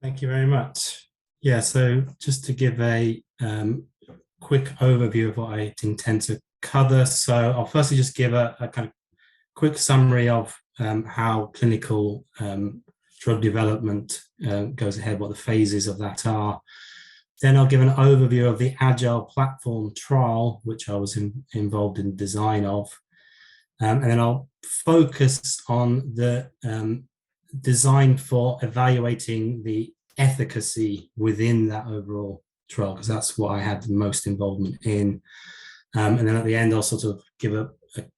Thank you very much. Yeah, so just to give a quick overview of what I intend to cover. So I'll firstly just give a kind of quick summary of how clinical drug development goes ahead, what the phases of that are. Then I'll give an overview of the Agile platform trial, which I was involved in design of. And then I'll focus on the design for evaluating the efficacy within that overall trial, because that's what I had the most involvement in. And then at the end, I'll sort of give a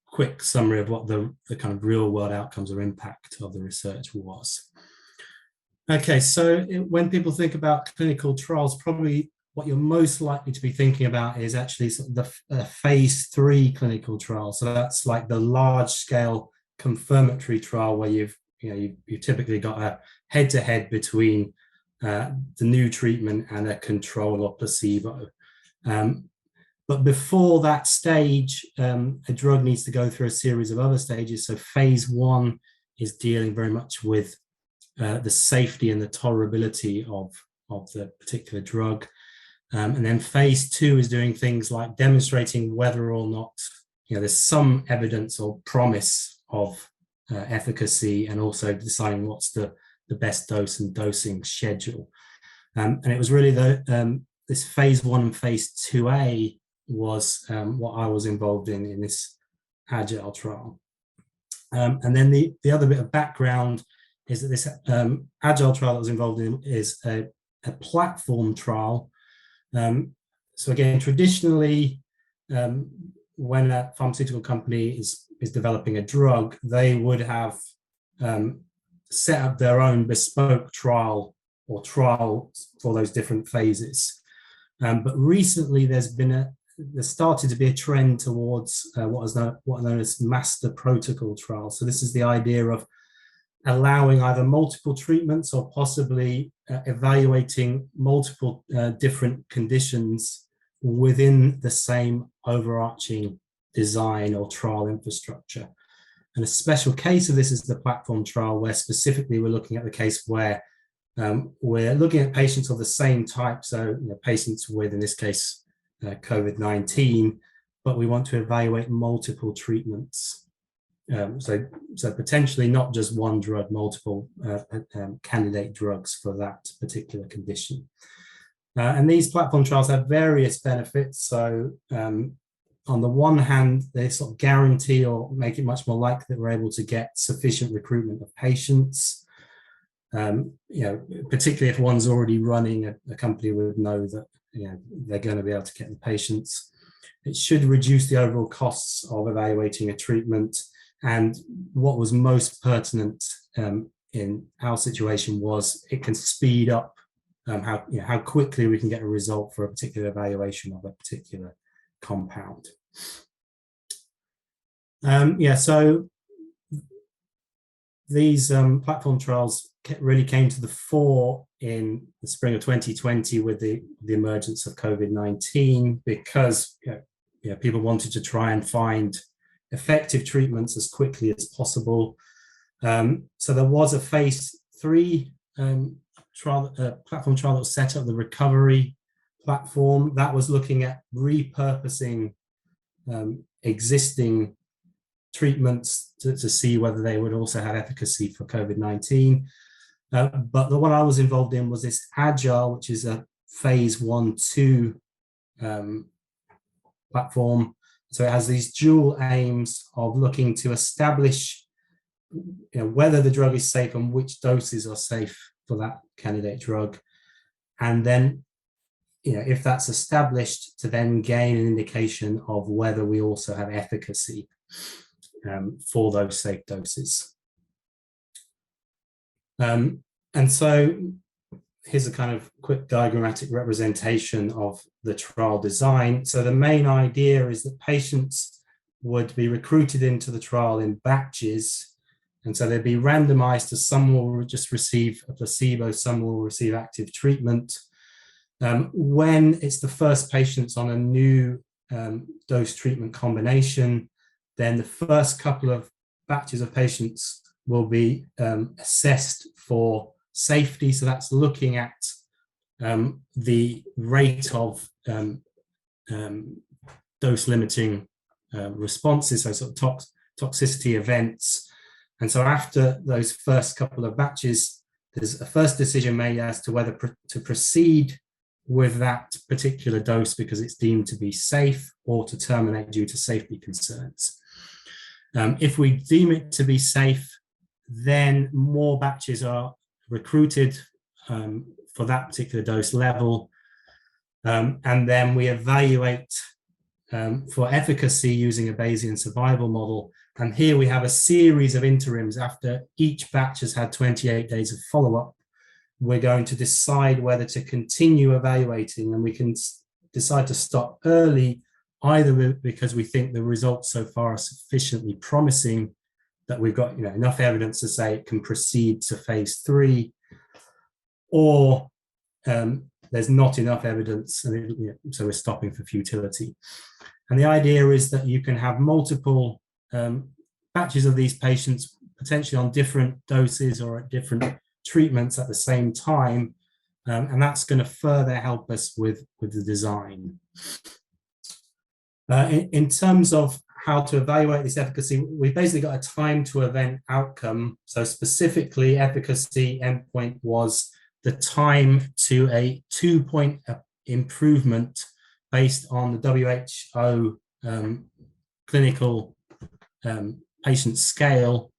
quick summary of what the kind of real world outcomes or impact of the research was. Okay, so when people think about clinical trials, probably what you're most likely to be thinking about is actually sort of the phase 3 clinical trial. So that's like the large scale confirmatory trial where you've typically got a head-to-head between the new treatment and a control or placebo. But before that stage, a drug needs to go through a series of other stages. So phase 1 is dealing very much with the safety and the tolerability of the particular drug. And then phase 2 is doing things like demonstrating whether or not there's some evidence or promise of efficacy, and also deciding what's the best dose and dosing schedule. And it was really this phase 1 and phase 2A was what I was involved in this Agile trial. And then the other bit of background is that this Agile trial that was involved in is a platform trial. So again, traditionally, when a pharmaceutical company is developing a drug, they would have set up their own bespoke trial or trials for those different phases. But recently, there's started to be a trend towards what are known as master protocol trials. So this is the idea of allowing either multiple treatments or possibly evaluating multiple different conditions within the same overarching design or trial infrastructure. And a special case of this is the platform trial, where specifically we're looking at the case where we're looking at patients of the same type, so patients with, in this case, COVID-19, but we want to evaluate multiple treatments. So potentially not just one drug, multiple candidate drugs for that particular condition. And these platform trials have various benefits. So on the one hand, they sort of guarantee or make it much more likely that we're able to get sufficient recruitment of patients. Particularly if one's already running a company, would know that they're going to be able to get the patients. It should reduce the overall costs of evaluating a treatment. And what was most pertinent in our situation was it can speed up how quickly we can get a result for a particular evaluation of a particular compound. So these platform trials really came to the fore in the spring of 2020 with the emergence of COVID-19, because people wanted to try and find effective treatments as quickly as possible. So there was a phase 3 trial, platform trial that was set up, the recovery platform, that was looking at repurposing existing treatments to see whether they would also have efficacy for COVID-19. But the one I was involved in was this Agile, which is a phase 1/2 platform. So it has these dual aims of looking to establish whether the drug is safe and which doses are safe for that candidate drug. And then, if that's established, to then gain an indication of whether we also have efficacy for those safe doses. And so here's a kind of quick diagrammatic representation of the trial design. So the main idea is that patients would be recruited into the trial in batches. And so they'd be randomized to some will just receive a placebo, some will receive active treatment. When it's the first patients on a new dose treatment combination, then the first couple of batches of patients will be assessed for safety. So that's looking at the rate of dose limiting responses, so sort of toxicity events. And so after those first couple of batches, there's a first decision made as to whether to proceed with that particular dose because it's deemed to be safe, or to terminate due to safety concerns. If we deem it to be safe, then more batches are recruited for that particular dose level. And then we evaluate for efficacy using a Bayesian survival model. And here we have a series of interims. After each batch has had 28 days of follow-up, we're going to decide whether to continue evaluating, and we can decide to stop early, either because we think the results so far are sufficiently promising that we've got enough evidence to say it can proceed to phase 3, or there's not enough evidence, and so we're stopping for futility. And the idea is that you can have multiple batches of these patients, potentially on different doses or at different treatments at the same time, and that's going to further help us with the design. In terms of how to evaluate this efficacy, we've basically got a time to event outcome. So specifically, efficacy endpoint was the time to a 2-point improvement based on the WHO clinical patient scale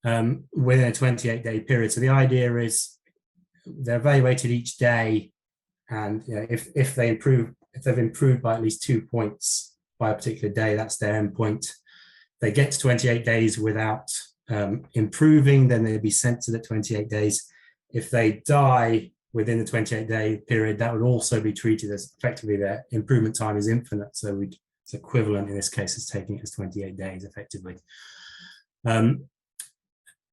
within a 28-day period. So the idea is they're evaluated each day, and if they've improved by at least 2 points by a particular day, that's their endpoint. If they get to 28 days without improving, then they'll be censored at 28 days. If they die within the 28-day period, that would also be treated as effectively their improvement time is infinite. So it's equivalent in this case as taking it as 28 days effectively.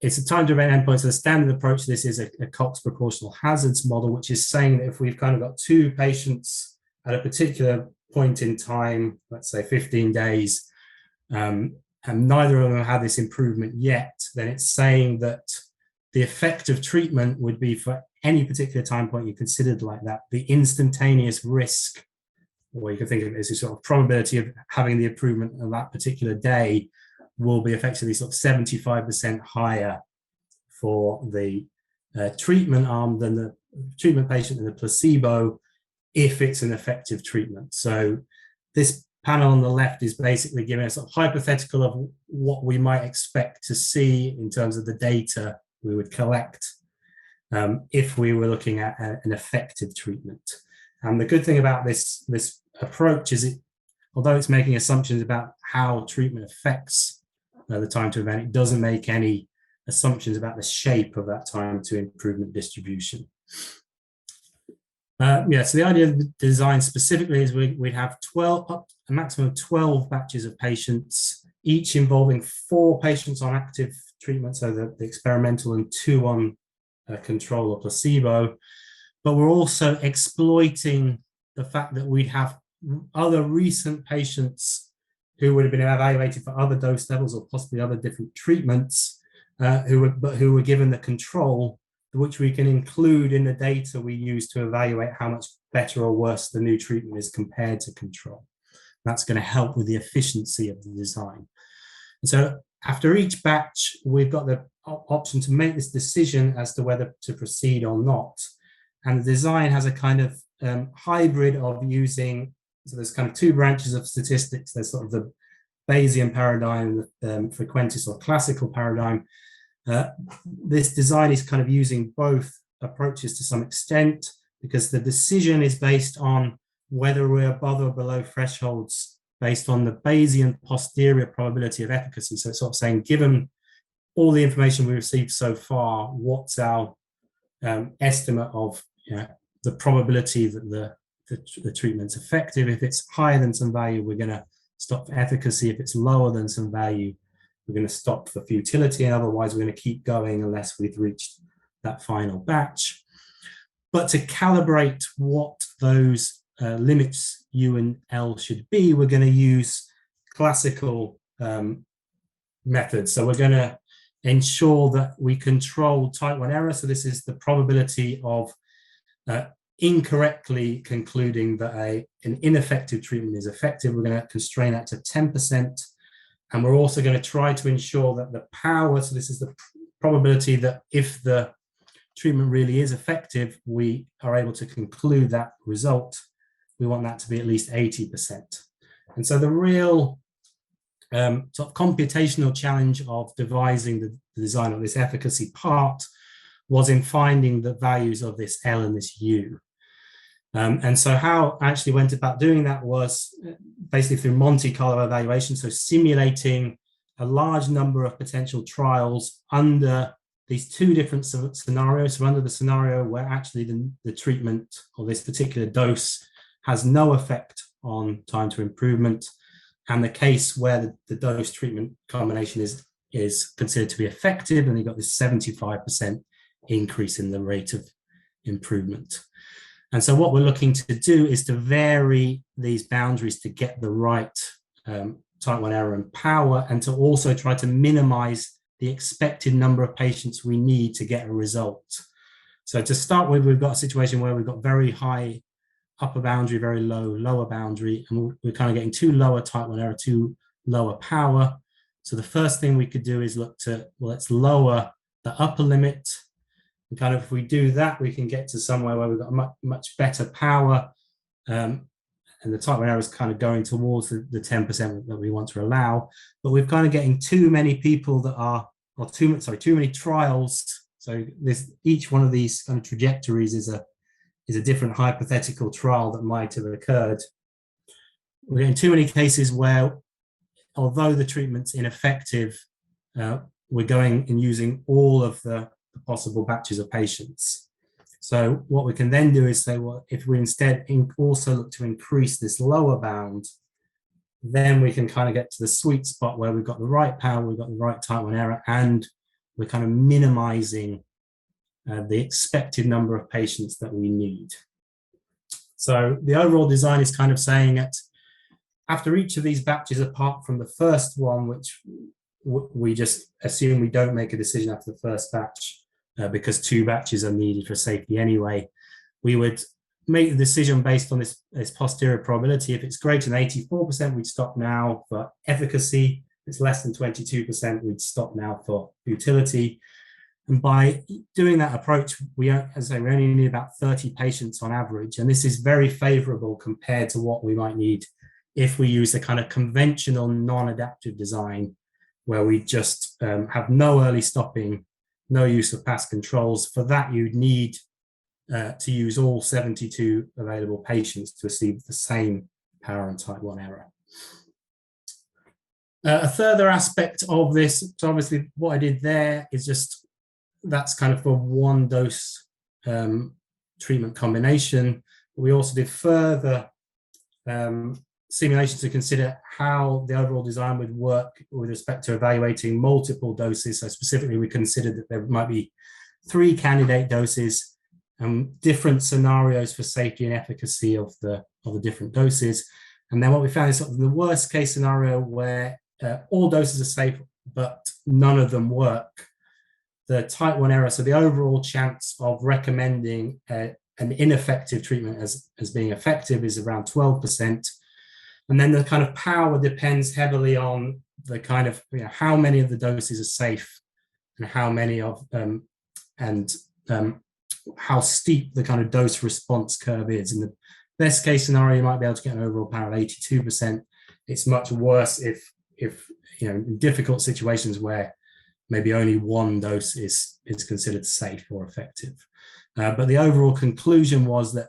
It's a time to event endpoint. So the standard approach to this is a Cox proportional hazards model, which is saying that if we've kind of got 2 patients at a particular point in time, let's say 15 days, and neither of them have had this improvement yet, then it's saying that the effect of treatment would be, for any particular time point you considered like that, the instantaneous risk, or you can think of it as a sort of probability of having the improvement on that particular day, will be effectively sort of 75% higher for the treatment arm than the treatment patient and the placebo, if it's an effective treatment. So this panel on the left is basically giving us a hypothetical of what we might expect to see in terms of the data we would collect if we were looking at an effective treatment. And the good thing about this approach is, although it's making assumptions about how treatment affects the time to event, it doesn't make any assumptions about the shape of that time to improvement distribution. So the idea of the design specifically is we'd have a maximum of 12 batches of patients, each involving 4 patients on active treatment, so the experimental, and 2 on control or placebo. But we're also exploiting the fact that we'd have other recent patients who would have been evaluated for other dose levels or possibly other different treatments, who were given the control, which we can include in the data we use to evaluate how much better or worse the new treatment is compared to control. That's going to help with the efficiency of the design. And so after each batch, we've got the option to make this decision as to whether to proceed or not. And the design has a kind of hybrid of using, so there's kind of 2 branches of statistics. There's sort of the Bayesian paradigm, the frequentist or classical paradigm. This design is kind of using both approaches to some extent, because the decision is based on whether we're above or below thresholds based on the Bayesian posterior probability of efficacy. So it's sort of saying, given all the information we received so far, what's our estimate of the probability that the treatment's effective? If it's higher than some value, we're going to stop for efficacy. If it's lower than some value, we're going to stop for futility, and otherwise we're going to keep going unless we've reached that final batch. But to calibrate what those limits U and L should be, we're going to use classical methods. So we're going to ensure that we control type 1 error. So this is the probability of incorrectly concluding that an ineffective treatment is effective. We're going to constrain that to 10%. And we're also going to try to ensure that the power, so this is the probability that if the treatment really is effective, we are able to conclude that result. We want that to be at least 80%. And so the real sort of computational challenge of devising the design of this efficacy part was in finding the values of this L and this U. And so how I actually went about doing that was basically through Monte Carlo evaluation, so simulating a large number of potential trials under these two different scenarios. So under the scenario where actually the treatment or this particular dose has no effect on time to improvement, and the case where the dose treatment combination is considered to be effective, and you got this 75% increase in the rate of improvement. And so what we're looking to do is to vary these boundaries to get the right type 1 error and power, and to also try to minimize the expected number of patients we need to get a result. So to start with, we've got a situation where we've got very high upper boundary, very low lower boundary, and we're kind of getting too lower type 1 error, too lower power. So the first thing we could do is look to, well, let's lower the upper limit. And kind of if we do that, we can get to somewhere where we've got much better power, and the type 1 error is kind of going towards the 10% that we want to allow. But we're kind of getting too many people that are, or too many trials. So each one of these kind of trajectories is a different hypothetical trial that might have occurred. We're getting too many cases where, although the treatment's ineffective, we're going and using all of the possible batches of patients. So what we can then do is say, well, if we instead also look to increase this lower bound, then we can kind of get to the sweet spot where we've got the right power, we've got the right type 1 error, and we're kind of minimizing the expected number of patients that we need. So the overall design is kind of saying that after each of these batches, apart from the first one, which we just assume we don't make a decision after the first batch because 2 batches are needed for safety anyway, we would make the decision based on this posterior probability. If it's greater than 84%, we'd stop now for efficacy. If it's less than 22%, we'd stop now for utility. And by doing that approach, we only need about 30 patients on average. And this is very favorable compared to what we might need if we use the kind of conventional non-adaptive design, where we just have no early stopping, no use of past controls. For that, you'd need to use all 72 available patients to achieve the same power and type 1 error. A further aspect of this, so obviously what I did there is just, that's kind of for one dose treatment combination. We also did further simulations to consider how the overall design would work with respect to evaluating multiple doses. So specifically, we considered that there might be 3 candidate doses and different scenarios for safety and efficacy of the different doses. And then what we found is sort of the worst case scenario where all doses are safe, but none of them work. The type 1 error, so the overall chance of recommending an ineffective treatment as being effective is around 12%. And then the kind of power depends heavily on the kind of, how many of the doses are safe and how many of how steep the kind of dose response curve is. In the best case scenario, you might be able to get an overall power of 82%. It's much worse if in difficult situations where maybe only one dose is considered safe or effective. But the overall conclusion was that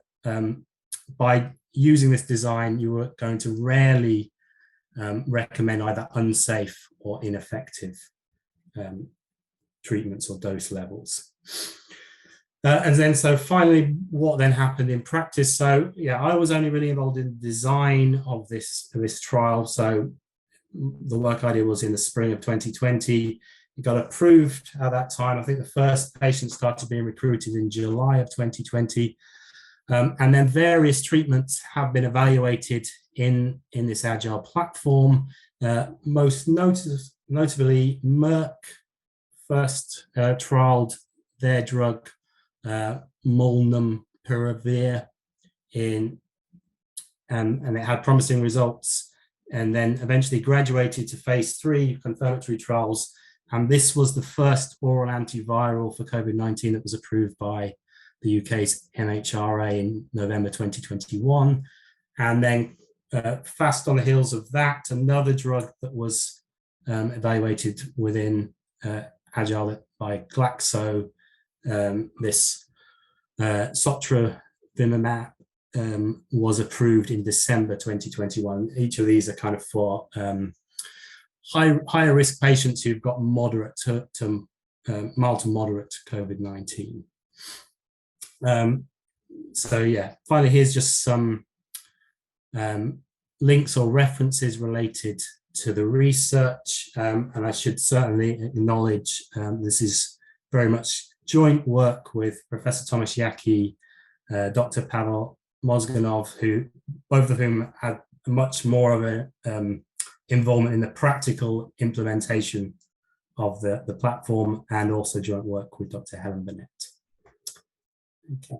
by using this design, you were going to rarely recommend either unsafe or ineffective treatments or dose levels. And then, so finally, what then happened in practice? So, I was only really involved in the design of this trial. So the work I did was in the spring of 2020. It got approved at that time. I think the first patient started being recruited in July of 2020. And then various treatments have been evaluated in this agile platform. Most notably, Merck, first trialed their drug, molnupiravir, and it had promising results, and then eventually graduated to phase 3 confirmatory trials. And this was the first oral antiviral for COVID-19 that was approved by the UK's MHRA in November 2021. And then fast on the heels of that, another drug that was evaluated within Agile by Glaxo, this sotrovimab, was approved in December 2021. Each of these are kind of for higher risk patients who've got moderate to mild to moderate COVID-19. So yeah, finally, here's just some links or references related to the research, and I should certainly acknowledge this is very much joint work with Professor Thomas Yaki, Dr. Pavel Mozganov, who both of whom had much more of a involvement in the practical implementation of the platform, and also joint work with Dr. Helen Burnett. Okay.